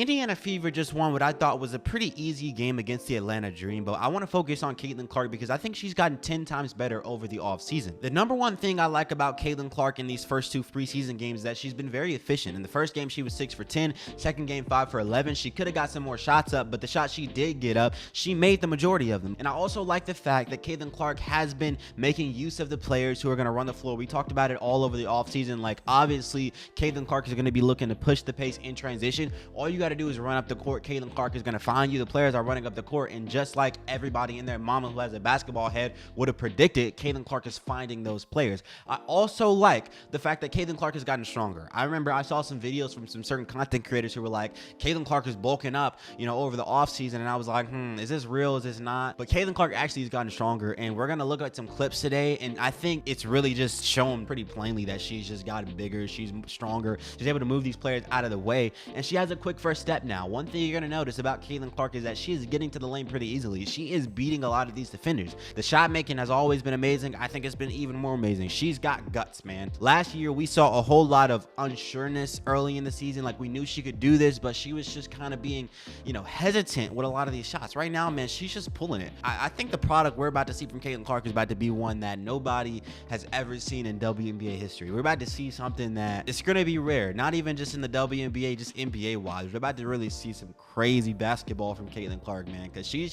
Indiana Fever just won what I thought was a pretty easy game against the Atlanta Dream, but I want to focus on Caitlin Clark because I think she's gotten 10 times better over the offseason. The number one thing I like about Caitlin Clark in these first two preseason games is that she's been very efficient. In the first game, she was 6 for 10, second game 5 for 11. She could have got some more shots up, but the shots she did get up, she made the majority of them. And I also like the fact that Caitlin Clark has been making use of the players who are going to run the floor. We talked about it all over the offseason. Like, obviously, Caitlin Clark is going to be looking to push the pace in transition. All you got to do is run up the court. Caitlin Clark is going to find you. The players are running up the court, and just like everybody in their mama who has a basketball head would have predicted, Caitlin Clark is finding those players. I also like the fact that Caitlin Clark has gotten stronger. I remember I saw some videos from some certain content creators who were like, Caitlin Clark is bulking up, over the offseason, and I was like, is this real? Is this not? But Caitlin Clark actually has gotten stronger, and we're going to look at some clips today, and I think it's really just shown pretty plainly that she's just gotten bigger. She's stronger. She's able to move these players out of the way, and she has a quick first step now. One thing you're going to notice about Caitlin Clark is that she is getting to the lane pretty easily. She is beating a lot of these defenders. The shot making has always been amazing. I think it's been even more amazing. She's got guts, man. Last year, we saw a whole lot of unsureness early in the season. Like, we knew she could do this, but she was just kind of being, hesitant with a lot of these shots. Right now, man, she's just pulling it. I think the product we're about to see from Caitlin Clark is about to be one that nobody has ever seen in WNBA history. We're about to see something that it's going to be rare, not even just in the WNBA, just NBA-wise. We're about to really see some crazy basketball from Caitlin Clark, man, because she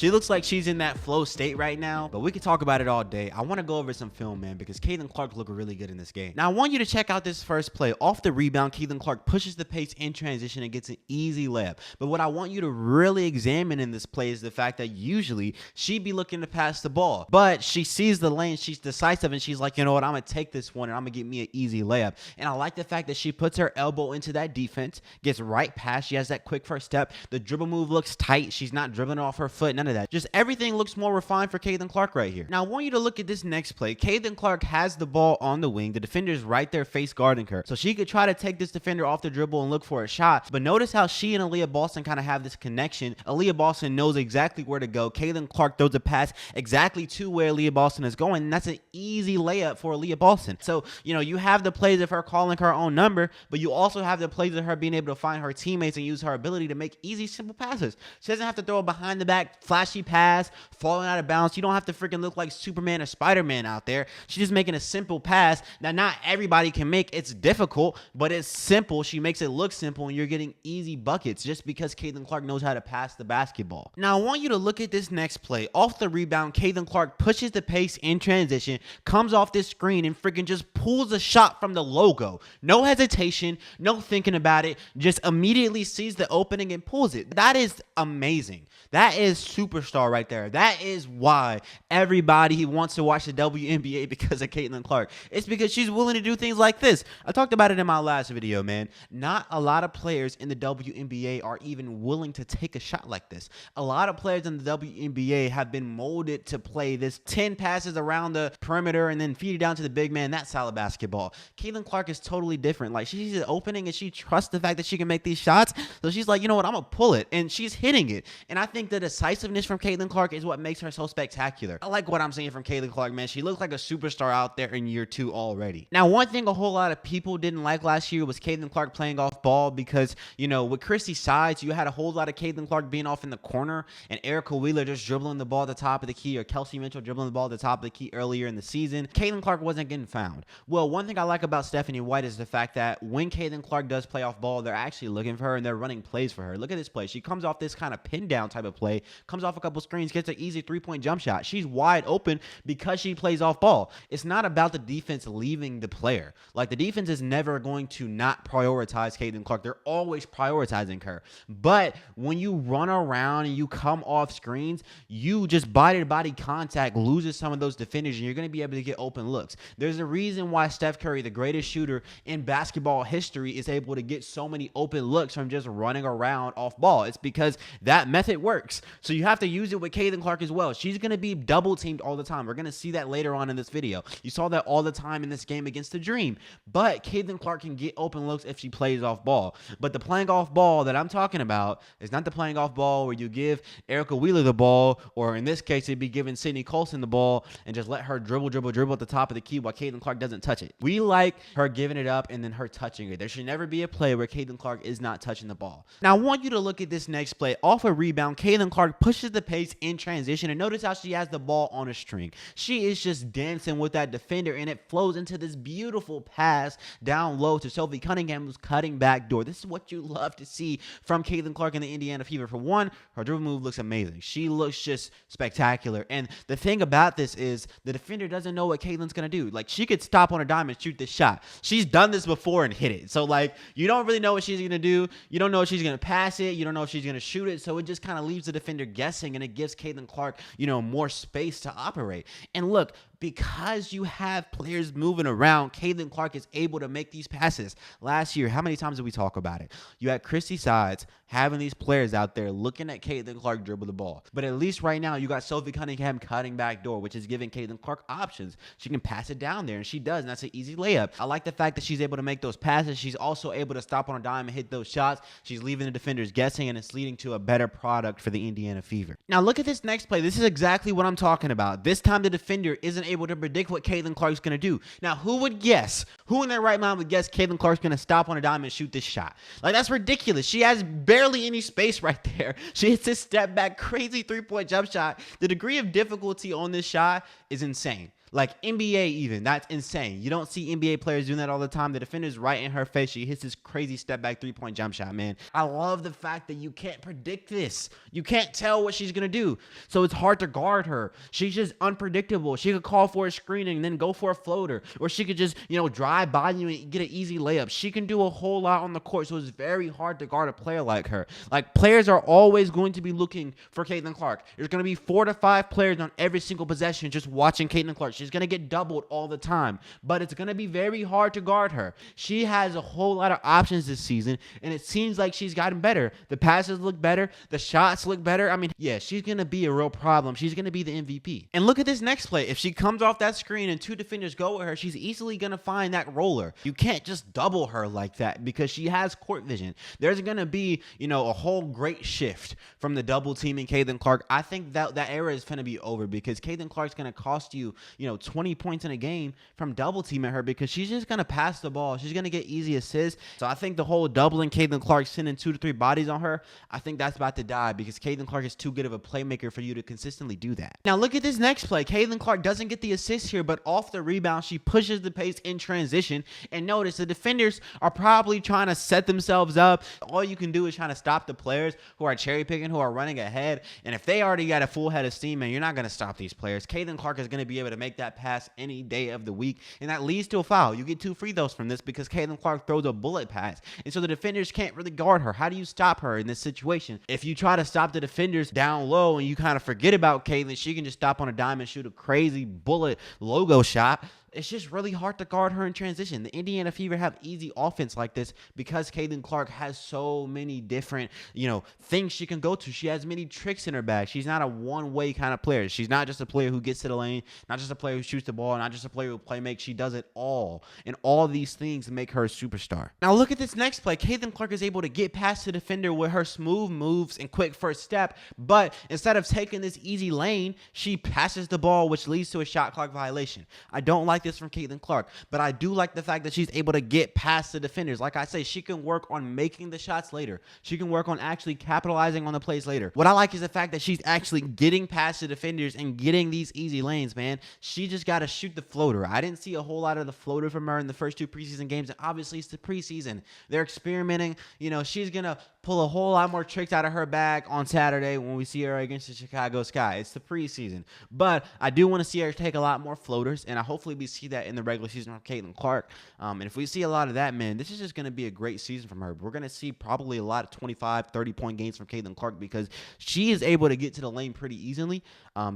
looks like she's in that flow state right now, but we could talk about it all day. I want to go over some film, man, because Caitlin Clark looked really good in this game. Now, I want you to check out this first play. Off the rebound, Caitlin Clark pushes the pace in transition and gets an easy layup. But what I want you to really examine in this play is the fact that usually she'd be looking to pass the ball, but she sees the lane, she's decisive, and she's like, you know what, I'm going to take this one and I'm going to get me an easy layup. And I like the fact that she puts her elbow into that defense, gets right past, she has that quick first step. The dribble move looks tight. She's not dribbling off her foot, none of that. Just everything looks more refined for Caitlin Clark right here. Now, I want you to look at this next play. Caitlin Clark has the ball on the wing. The defender's right there face guarding her. So she could try to take this defender off the dribble and look for a shot. But notice how she and Aaliyah Boston kind of have this connection. Aaliyah Boston knows exactly where to go. Caitlin Clark throws a pass exactly to where Aaliyah Boston is going, and that's an easy layup for Aaliyah Boston. So, you have the plays of her calling her own number, but you also have the plays of her being able to find her teammates and use her ability to make easy, simple passes. She doesn't have to throw a behind the back, flashy pass, falling out of bounds. You don't have to freaking look like Superman or Spider-Man out there. She's just making a simple pass that not everybody can make. It's difficult, but it's simple. She makes it look simple, and you're getting easy buckets just because Caitlin Clark knows how to pass the basketball. Now, I want you to look at this next play. Off the rebound, Caitlin Clark pushes the pace in transition, comes off this screen, and freaking just pulls a shot from the logo. No hesitation, no thinking about it, just immediately sees the opening and pulls it. That is amazing. That is superstar right there. That is why everybody wants to watch the WNBA because of Caitlin Clark. It's because she's willing to do things like this. I talked about it in my last video, man. Not a lot of players in the WNBA are even willing to take a shot like this. A lot of players in the WNBA have been molded to play this 10 passes around the perimeter and then feed it down to the big man, that style of basketball. Caitlin Clark is totally different. Like, she sees the opening and she trusts the fact that she can make these shots. So she's like, you know what, I'm going to pull it. And she's hitting it. And I think the decisiveness from Caitlin Clark is what makes her so spectacular. I like what I'm seeing from Caitlin Clark, man. She looks like a superstar out there in year 2 already. Now, one thing a whole lot of people didn't like last year was Caitlin Clark playing off ball because, with Christy Sides, you had a whole lot of Caitlin Clark being off in the corner and Erica Wheeler just dribbling the ball at the top of the key, or Kelsey Mitchell dribbling the ball at the top of the key earlier in the season. Caitlin Clark wasn't getting found. Well, one thing I like about Stephanie White is the fact that when Caitlin Clark does play off ball, they're actually looking for her and they're running plays for her. Look at this play. She comes off this kind of pin down type of play, comes off a couple screens, gets an easy 3-point jump shot. She's wide open because she plays off ball. It's not about the defense leaving the player. Like, the defense is never going to not prioritize Caitlin Clark. They're always prioritizing her. But when you run around and you come off screens, you just body-to-body contact loses some of those defenders, and you're going to be able to get open looks. There's a reason why Steph Curry, the greatest shooter in basketball history, is able to get so many open looks from just running around off ball. It's because that method works. So you have to use it with Caitlin Clark as well. She's going to be double teamed all the time. We're going to see that later on in this video. You saw that all the time in this game against the Dream. But Caitlin Clark can get open looks if she plays off ball. But the playing off ball that I'm talking about is not the playing off ball where you give Erica Wheeler the ball, or in this case, it'd be giving Sydney Colson the ball and just let her dribble at the top of the key while Caitlin Clark doesn't touch it. We like her giving it up and then her touching it. There should never be a play where Caitlin Clark is not not touching the ball. Now, I want you to look at this next play. Off a rebound, Caitlin Clark pushes the pace in transition, and notice how she has the ball on a string. She is just dancing with that defender, and it flows into this beautiful pass down low to Sophie Cunningham, who's cutting back door. This is what you love to see from Caitlin Clark in the Indiana Fever. For one, her dribble move looks amazing. She looks just spectacular. And the thing about this is the defender doesn't know what Caitlin's going to do. Like, she could stop on a dime and shoot this shot. She's done this before and hit it. So, like, you don't really know what she's going to do. You don't know if she's going to pass it. You don't know if she's going to shoot it. So it just kind of leaves the defender guessing, and it gives Caitlin Clark, more space to operate. And look, because you have players moving around, Caitlin Clark is able to make these passes. Last year, how many times did we talk about it? You had Christy Sides having these players out there looking at Caitlin Clark dribble the ball. But at least right now, you got Sophie Cunningham cutting back door, which is giving Caitlin Clark options. She can pass it down there, and she does, and that's an easy layup. I like the fact that she's able to make those passes. She's also able to stop on a dime and hit those shots. She's leaving the defenders guessing, and it's leading to a better product for the Indiana Fever. Now, look at this next play. This is exactly what I'm talking about. This time, the defender isn't able to predict what Caitlin Clark's going to do. Now, who in their right mind would guess Caitlin Clark's going to stop on a dime and shoot this shot? Like, that's ridiculous. She has barely any space right there. She hits this step back, crazy three-point jump shot. The degree of difficulty on this shot is insane. Like, NBA even, that's insane. You don't see NBA players doing that all the time. The defender's right in her face. She hits this crazy step-back three-point jump shot, man. I love the fact that you can't predict this. You can't tell what she's going to do. So it's hard to guard her. She's just unpredictable. She could call for a screening and then go for a floater. Or she could just, drive by you and get an easy layup. She can do a whole lot on the court, so it's very hard to guard a player like her. Like, players are always going to be looking for Caitlin Clark. There's going to be 4 to 5 players on every single possession just watching Caitlin Clark. She's going to get doubled all the time, but it's going to be very hard to guard her. She has a whole lot of options this season, and it seems like she's gotten better. The passes look better. The shots look better. I mean, yeah, she's going to be a real problem. She's going to be the MVP. And look at this next play. If she comes off that screen and 2 defenders go with her, she's easily going to find that roller. You can't just double her like that because she has court vision. There's going to be, a whole great shift from the double teaming Caitlin Clark. I think that era is going to be over because Caitlin Clark's going to cost you, 20 points in a game from double teaming her because she's just going to pass the ball. She's going to get easy assists. So I think the whole doubling Caitlin Clark, sending 2 to 3 bodies on her, I think that's about to die because Caitlin Clark is too good of a playmaker for you to consistently do that. Now look at this next play. Caitlin Clark doesn't get the assist here, but off the rebound, she pushes the pace in transition. And notice the defenders are probably trying to set themselves up. All you can do is trying to stop the players who are cherry picking, who are running ahead. And if they already got a full head of steam, man, you're not going to stop these players. Caitlin Clark is going to be able to make that pass any day of the week, and that leads to a foul. You get 2 free throws from this because Caitlin Clark throws a bullet pass, and so the defenders can't really guard her. How do you stop her in this situation? If you try to stop the defenders down low and you kind of forget about Caitlin, she can just stop on a dime and shoot a crazy bullet logo shot. It's just really hard to guard her in transition. The Indiana Fever have easy offense like this because Caitlin Clark has so many different, things she can go to. She has many tricks in her bag. She's not a one-way kind of player. She's not just a player who gets to the lane, not just a player who shoots the ball, not just a player who playmakes. She does it all. And all these things make her a superstar. Now look at this next play. Caitlin Clark is able to get past the defender with her smooth moves and quick first step, but instead of taking this easy lane, she passes the ball, which leads to a shot clock violation. I don't like this from Caitlin Clark, but I do like the fact that she's able to get past the defenders. Like I say, she can work on making the shots later. She can work on actually capitalizing on the plays later. What I like is the fact that she's actually getting past the defenders and getting these easy lanes, man. She just got to shoot the floater. I didn't see a whole lot of the floater from her in the first 2 preseason games, and obviously it's the preseason. They're experimenting. She's going to pull a whole lot more tricks out of her bag on Saturday when we see her against the Chicago Sky. It's the preseason. But I do want to see her take a lot more floaters, and I hopefully we see that in the regular season from Caitlin Clark. And if we see a lot of that, man, this is just going to be a great season from her. We're going to see probably a lot of 25, 30-point games from Caitlin Clark because she is able to get to the lane pretty easily.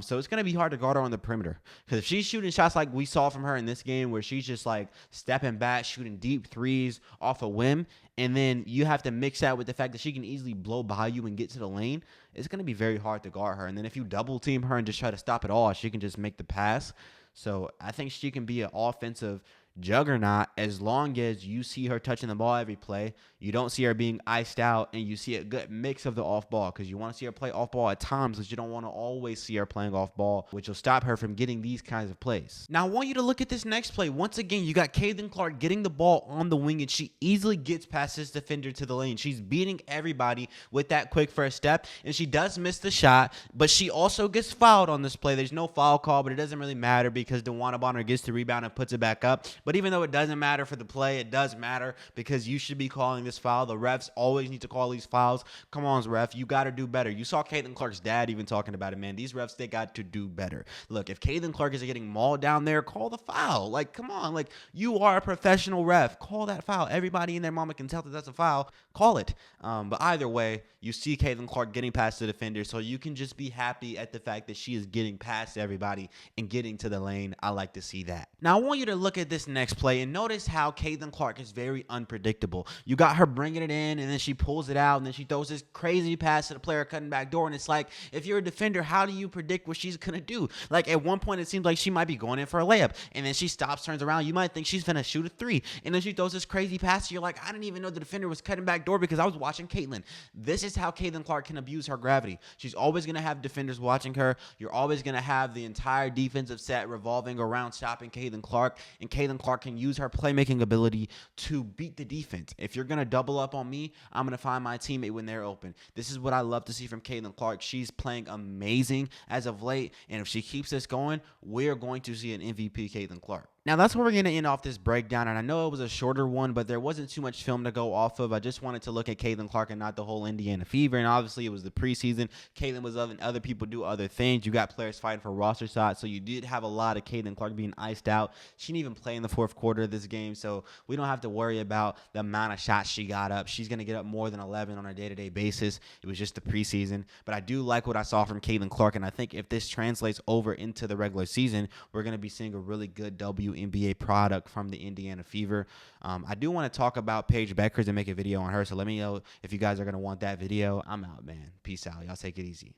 So it's going to be hard to guard her on the perimeter. Because if she's shooting shots like we saw from her in this game where she's just like stepping back, shooting deep threes off a whim, and then you have to mix that with the fact that she can easily blow by you and get to the lane, it's going to be very hard to guard her. And then if you double team her and just try to stop it all, she can just make the pass. So I think she can be an offensive juggernaut as long as you see her touching the ball every play. You don't see her being iced out, and you see a good mix of the off ball, because you want to see her play off ball at times, but you don't want to always see her playing off ball, which will stop her from getting these kinds of plays. Now, I want you to look at this next play. Once again, you got Caitlin Clark getting the ball on the wing, and she easily gets past this defender to the lane. She's beating everybody with that quick first step, and she does miss the shot, but she also gets fouled on this play. There's no foul call, but it doesn't really matter because DeWanna Bonner gets the rebound and puts it back up. But even though it doesn't matter for the play, it does matter because you should be calling this foul. The refs always need to call these fouls. Come on, ref. You got to do better. You saw Caitlin Clark's dad even talking about it, man. These refs, they got to do better. Look, if Caitlin Clark is getting mauled down there, call the foul. Like, come on. Like, you are a professional ref. Call that foul. Everybody and their mama can tell that that's a foul. Call it. But either way, you see Caitlin Clark getting past the defender, so you can just be happy at the fact that she is getting past everybody and getting to the lane. I like to see that. Now, I want you to look at this next play and notice how Caitlin Clark is very unpredictable. You got her bringing it in, and then she pulls it out, and then she throws this crazy pass to the player cutting back door, and it's like, if you're a defender, how do you predict what she's going to do? Like, at one point, it seems like she might be going in for a layup, and then she stops, turns around. You might think she's going to shoot a three, and then she throws this crazy pass. You're like, I didn't even know the defender was cutting back door because I was watching Caitlin. This is how Caitlin Clark can abuse her gravity. She's always going to have defenders watching her. You're always going to have the entire defensive set revolving around stopping Caitlin Clark, and Caitlin Clark can use her playmaking ability to beat the defense. If you're going to double up on me, I'm going to find my teammate when they're open. This is what I love to see from Caitlin Clark. She's playing amazing as of late, and if she keeps this going, we're going to see an MVP Caitlin Clark. Now, that's where we're going to end off this breakdown, and I know it was a shorter one, but there wasn't too much film to go off of. I just wanted to look at Caitlin Clark and not the whole Indiana Fever, and obviously it was the preseason. Caitlin was up, and other people do other things. You got players fighting for roster spots, so you did have a lot of Caitlin Clark being iced out. She didn't even play in the fourth quarter of this game, so we don't have to worry about the amount of shots she got up. She's going to get up more than 11 on a day-to-day basis. It was just the preseason, but I do like what I saw from Caitlin Clark, and I think if this translates over into the regular season, we're going to be seeing a really good WNBA product from the Indiana Fever. I do want to talk about Paige Beckers and make a video on her, so let me know if you guys are going to want that video. I'm out, man. Peace out. Y'all take it easy.